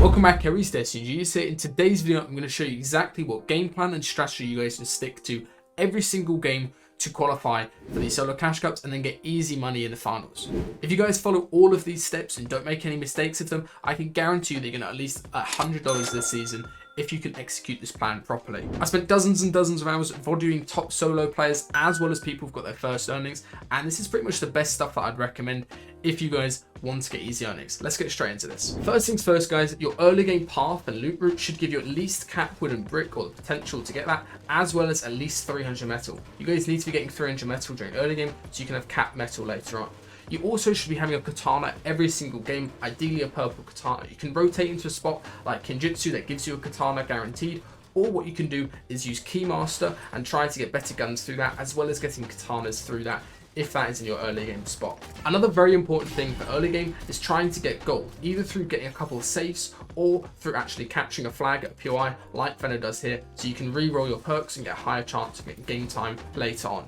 Welcome back, everyone. DestinysJesus here. In today's video, I'm going to show you exactly what game plan and strategy you guys can stick to every single game to qualify for these solo cash cups and then get easy money in the finals. If you guys follow all of these steps and don't make any mistakes of them, I can guarantee you that you're going to at least $100 this season if you can execute this plan properly. I spent dozens and dozens of hours volleying top solo players as well as people who've got their first earnings, and this is pretty much the best stuff that I'd recommend if you guys want to get easy earnings. Let's get straight into this. First things first, guys, your early game path and loot route should give you at least cap, wood and brick, or the potential to get that, as well as at least 300 metal. You guys need to be getting 300 metal during early game so you can have cap metal later on. You also should be having a katana every single game, ideally a purple katana. You can rotate into a spot like Kinjutsu that gives you a katana guaranteed, or what you can do is use Keymaster and try to get better guns through that, as well as getting katanas through that if that is in your early game spot. Another very important thing for early game is trying to get gold, either through getting a couple of safes or through actually capturing a flag at a POI like Venom does here, so you can re-roll your perks and get a higher chance of getting game time later on.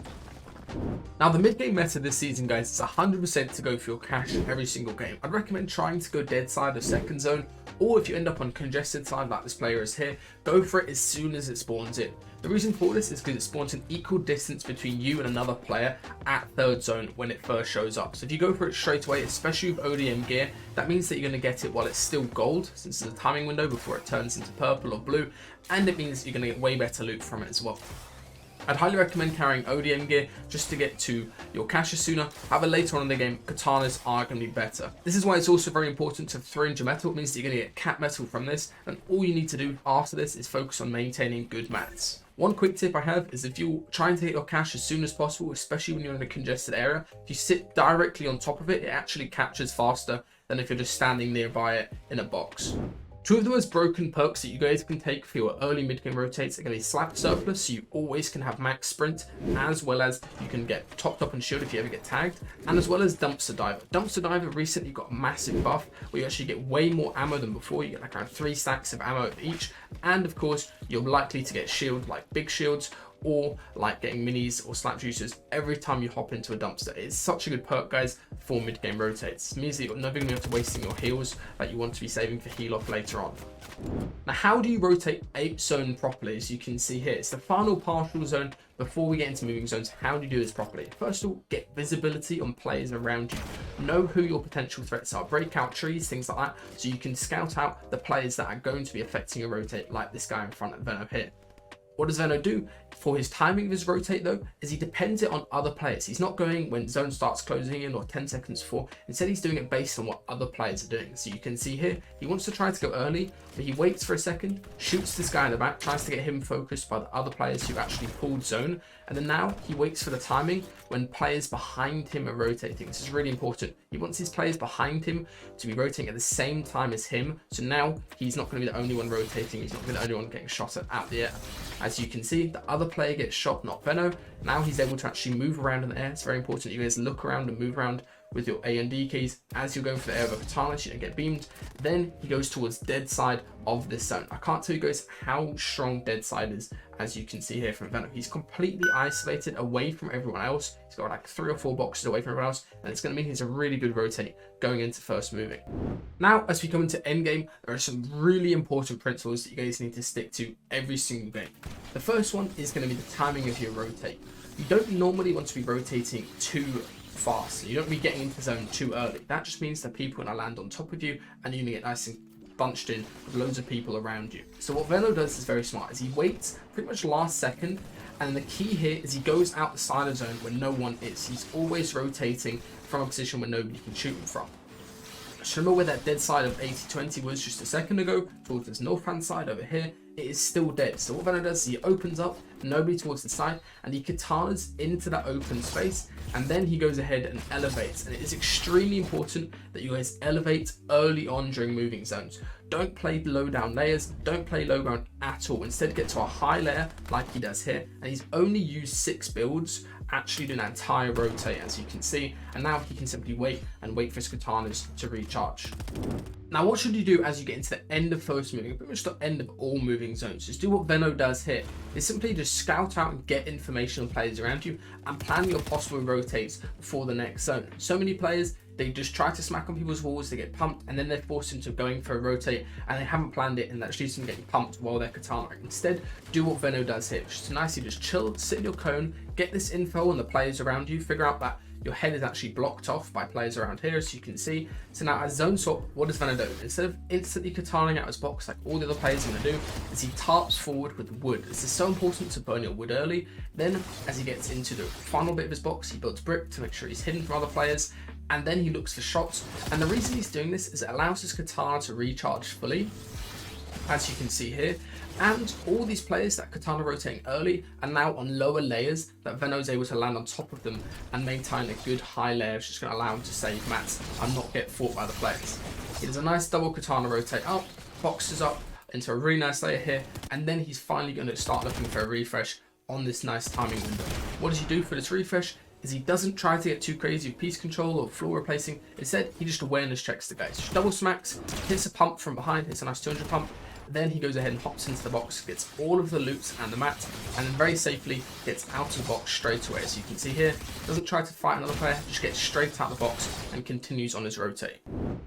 Now, the mid-game meta this season, guys, is 100% to go for your cash every single game. I'd recommend trying to go dead side of second zone, or if you end up on congested side like this player is here, go for it as soon as it spawns in. The reason for this is because it spawns an equal distance between you and another player at third zone when it first shows up. So if you go for it straight away, especially with ODM gear, that means that you're going to get it while it's still gold, since it's a timing window before it turns into purple or blue, and it means you're going to get way better loot from it as well. I'd highly recommend carrying ODM gear just to get to your caches sooner. However, later on in the game, katanas are going to be better. This is why it's also very important to have 300 metal. It means that you're going to get cap metal from this, and all you need to do after this is focus on maintaining good mats. One quick tip I have is if you're trying to get your cache as soon as possible, especially when you're in a congested area, if you sit directly on top of it, it actually captures faster than if you're just standing nearby it in a box. Two of the most broken perks that you guys can take for your early mid-game rotates are going to be Slap Surplus, so you always can have max sprint, as well as you can get topped up and shield if you ever get tagged, and as well as Dumpster Diver. Dumpster Diver recently got a massive buff where you actually get way more ammo than before. You get like around 3 stacks of ammo of each, and of course you're likely to get shield like big shields, or like getting minis or slap juicers every time you hop into a dumpster. It's such a good perk, guys, for mid-game rotates. It means that you're never going to have to wasting your heals that you want to be saving for heal off later on. Now, how do you rotate 8 zone properly? As you can see here, it's the final partial zone before we get into moving zones. How do you do this properly? First of all, get visibility on players around you. Know who your potential threats are. Break out trees, things like that, so you can scout out the players that are going to be affecting your rotate, like this guy in front of Venom here. What does Venom do for his timing of his rotate, though, is he depends it on other players. He's not going when zone starts closing in or 10 seconds before. Instead, he's doing it based on what other players are doing. So you can see here, he wants to try to go early, but he waits for a second, shoots this guy in the back, tries to get him focused by the other players who actually pulled zone. And then now he waits for the timing when players behind him are rotating. This is really important. He wants his players behind him to be rotating at the same time as him. So now he's not going to be the only one rotating. He's not going to be the only one getting shot at out the air. As you can see, the other player gets shot, not Venom. Now he's able to actually move around in the air. It's very important you guys look around and move around with your A and D keys as you're going for the air of a katana so you don't get beamed. Then he goes towards dead side of this zone. I can't tell you guys how strong dead side is, as you can see here from Venom. He's completely isolated away from everyone else. He's got like 3 or 4 boxes away from everyone else, and it's going to mean he's a really good rotate going into first moving. Now, as we come into endgame, there are some really important principles that you guys need to stick to every single game. The first one is going to be the timing of your rotate. You don't normally want to be rotating too fast. You don't want to be getting into zone too early. That just means that people are going to land on top of you and you're going to get nice and bunched in with loads of people around you. So what Venom does is very smart, is he waits pretty much last second, and the key here is he goes out the side of zone where no one is. He's always rotating from a position where nobody can shoot him from. Just remember where that dead side of 80-20 was just a second ago, towards this north hand side over here. It is still dead. So what Venom does is he opens up, nobody towards the side, and he katanas into that open space, and then he goes ahead and elevates. And it is extremely important that you guys elevate early on during moving zones. Don't play low down layers, don't play low ground at all. Instead, get to a high layer like he does here, and he's only used 6 builds actually doing that entire rotate, as you can see, and now he can simply wait for his katanas to recharge. Now, what should you do as you get into the end of first moving, pretty much the end of all moving zones? Just do what Venom does here, is simply just scout out and get information on players around you and plan your possible rotates for the next zone. So many players they just try to smack on people's walls, they get pumped, and then they're forced into going for a rotate, and they haven't planned it, and that leads them getting pumped while they're katanaing. Instead, do what Veno does here, which is nicely just chill, sit in your cone, get this info on the players around you, figure out that your head is actually blocked off by players around here, as you can see. So now as zone swap, what does Veno do? Instead of instantly katanaing out his box like all the other players are going to do, is he tarps forward with wood. This is so important to burn your wood early. Then as he gets into the final bit of his box, he builds brick to make sure he's hidden from other players, and then he looks for shots. And the reason he's doing this is it allows his katana to recharge fully, as you can see here. And all these players that katana rotating early are now on lower layers that Veno is able to land on top of them and maintain a good high layer, which is going to allow him to save mats and not get fought by the players. He does a nice double katana rotate up, boxes up into a really nice layer here, and then he's finally going to start looking for a refresh on this nice timing window. What does he do for this refresh? Is he doesn't try to get too crazy with piece control or floor replacing. Instead, he just awareness checks the guys. Just double smacks, hits a pump from behind, hits a nice 200 pump. Then he goes ahead and hops into the box, gets all of the loots and the mat, and then very safely gets out of the box straight away. As you can see here, doesn't try to fight another player, just gets straight out of the box and continues on his rotate.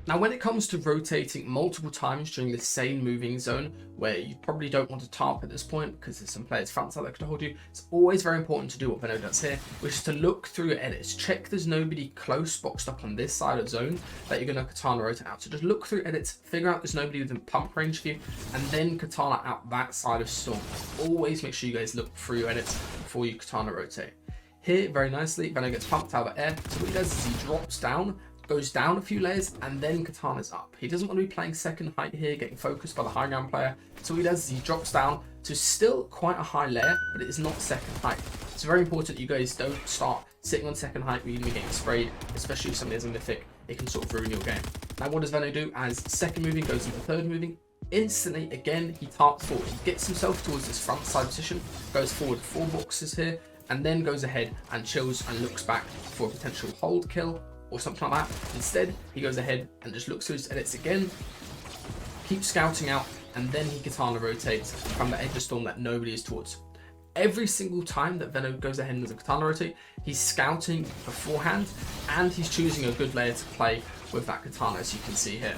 Now, when it comes to rotating multiple times during the same moving zone, where you probably don't want to tarp at this point because there's some players front side that could hold you, it's always very important to do what Veno does here, which is to look through your edits. Check there's nobody close boxed up on this side of zone that you're going to katana rotate out. So just look through edits, figure out there's nobody within pump range of you, and then katana out that side of storm. Always make sure you guys look through your edits before you katana rotate. Here, very nicely, Veno gets pumped out of the air. So what he does is he drops down, goes down a few layers, and then katana's up. He doesn't want to be playing second height here, getting focused by the high ground player. So what he does is he drops down to still quite a high layer, but it is not second height. It's very important that you guys don't start sitting on second height where you're going to be getting sprayed, especially if somebody has a mythic. It can sort of ruin your game. Now, what does Veno do as second moving goes into third moving? Instantly, again, he tarps forward. He gets himself towards this front side position, goes forward 4 boxes here, and then goes ahead and chills and looks back for a potential hold kill or something like that. Instead, he goes ahead and just looks through his edits again, keeps scouting out, and then he katana rotates from the edge of storm that nobody is towards. Every single time that Veno goes ahead and does a katana rotate, he's scouting beforehand, and he's choosing a good layer to play with that katana, as you can see here.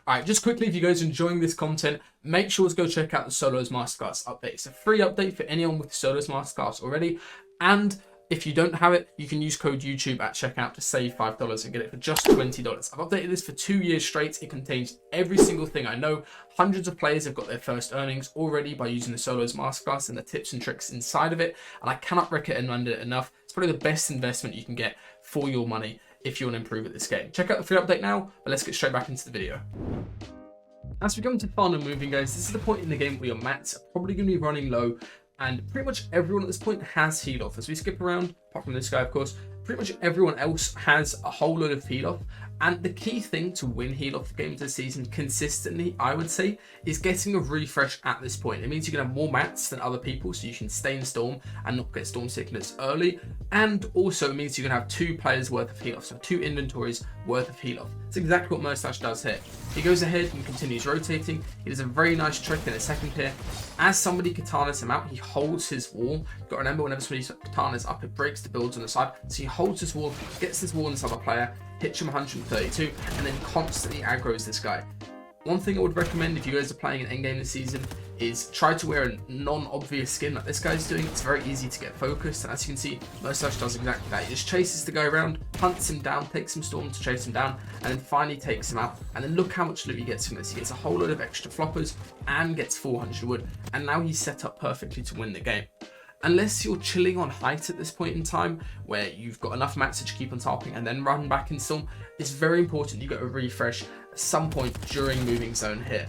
Alright, just quickly, if you guys are enjoying this content, make sure to go check out the Solos Masterclass update. It's a free update for anyone with the Solos Masterclass already, and if you don't have it, you can use code YouTube at checkout to save $5 and get it for just $20. I've updated this for 2 years straight. It contains every single thing I know. Hundreds of players have got their first earnings already by using the Solos Masterclass and the tips and tricks inside of it, and I cannot recommend it enough. It's probably the best investment you can get for your money if you want to improve at this game. Check out the free update now, but let's get straight back into the video. As we go into final moving, guys, this is the point in the game where your mats are probably going to be running low, and pretty much everyone at this point has heal off. As we skip around, apart from this guy, of course, pretty much everyone else has a whole load of heal off. And the key thing to win heal off games this season consistently, I would say, is getting a refresh at this point. It means you can have more mats than other people, so you can stay in storm and not get storm sickness early. And also it means you can have 2 players worth of heal off, so 2 inventories worth of heal off. That's exactly what Mustache does here. He goes ahead and continues rotating. He does a very nice trick in a second here. As somebody katanas him out, he holds his wall. You've got to remember, whenever somebody katanas up, it breaks the builds on the side. So he holds his wall, gets this wall on this other player, hits him 132, and then constantly aggroes this guy. One thing I would recommend if you guys are playing an endgame this season is try to wear a non-obvious skin like this guy's doing. It's very easy to get focused, and as you can see, Mustache does exactly that. He just chases the guy around, hunts him down, takes some storm to chase him down, and then finally takes him out. And then look how much loot he gets from this. He gets a whole load of extra floppers and gets 400 wood, and now he's set up perfectly to win the game. Unless you're chilling on height at this point in time, where you've got enough mats to keep on tarping and then run back in storm, it's very important you get a refresh at some point during moving zone here.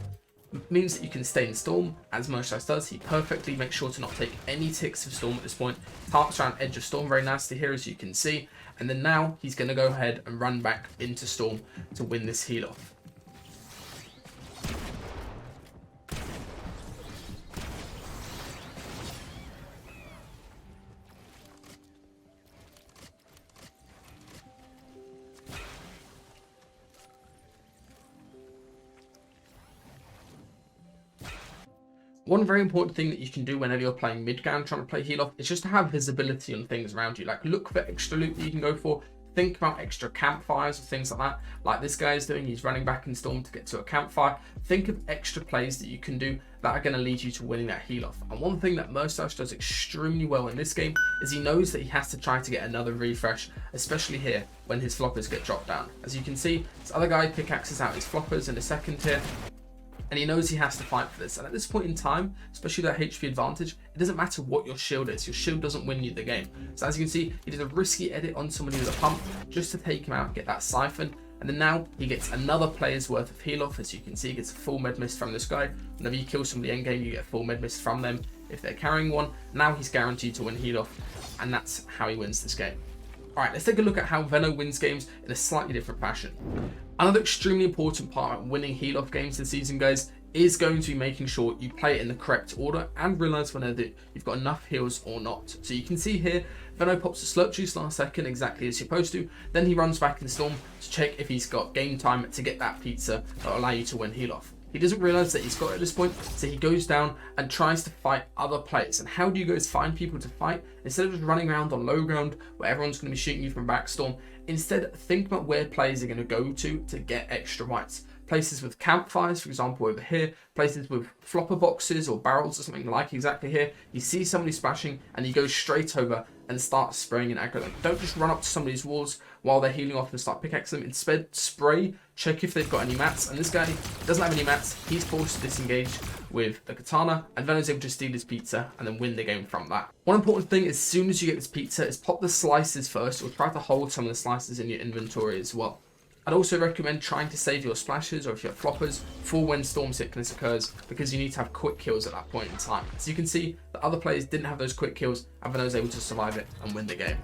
It means that you can stay in storm, as Mustache does. He perfectly makes sure to not take any ticks of storm at this point. Tarps around edge of storm very nicely here, as you can see. And then now he's going to go ahead and run back into storm to win this heal off. One very important thing that you can do whenever you're playing mid-game trying to play heal off is just to have visibility on things around you. Like, look for extra loot that you can go for. Think about extra campfires or things like that, like this guy is doing. He's running back in Storm to get to a campfire. Think of extra plays that you can do that are going to lead you to winning that heal off. And one thing that Mustache does extremely well in this game is he knows that he has to try to get another refresh, especially here when his floppers get dropped down. As you can see, this other guy pickaxes out his floppers in a second here, and he knows he has to fight for this. And at this point in time, especially that HP advantage, it doesn't matter what your shield is. Your shield doesn't win you the game. So as you can see, he did a risky edit on somebody with a pump just to take him out, get that siphon. And then now he gets another player's worth of heal off. As you can see, he gets a full med mist from this guy. Whenever you kill somebody in game, you get a full med mist from them if they're carrying one. Now he's guaranteed to win heal off, and that's how he wins this game. All right, let's take a look at how Veno wins games in a slightly different fashion. Another extremely important part of winning heal off games this season, guys, is going to be making sure you play it in the correct order and realize whether you've got enough heals or not. So you can see here, Veno pops a slurp juice last second exactly as you're supposed to. Then he runs back in Storm to check if he's got game time to get that pizza that will allow you to win heal off. He doesn't realize that he's got it at this point, so he goes down and tries to fight other players. And how do you guys find people to fight? Instead of just running around on low ground where everyone's going to be shooting you from backstorm, instead think about where players are going to go to get extra whites. Places with campfires, for example, over here. Places with flopper boxes or barrels or something like exactly here. You see somebody splashing and you go straight over and start spraying and aggro them. Don't just run up to somebody's walls while they're healing off and start pickaxing them. Instead, spray, check if they've got any mats. And this guy doesn't have any mats. He's forced to disengage with the katana, and Veno's able to steal his pizza and then win the game from that. One important thing as soon as you get this pizza is pop the slices first, or try to hold some of the slices in your inventory as well. I'd also recommend trying to save your splashes or if you have floppers for when storm sickness occurs, because you need to have quick kills at that point in time. As you can see, the other players didn't have those quick kills, and Veno was able to survive it and win the game.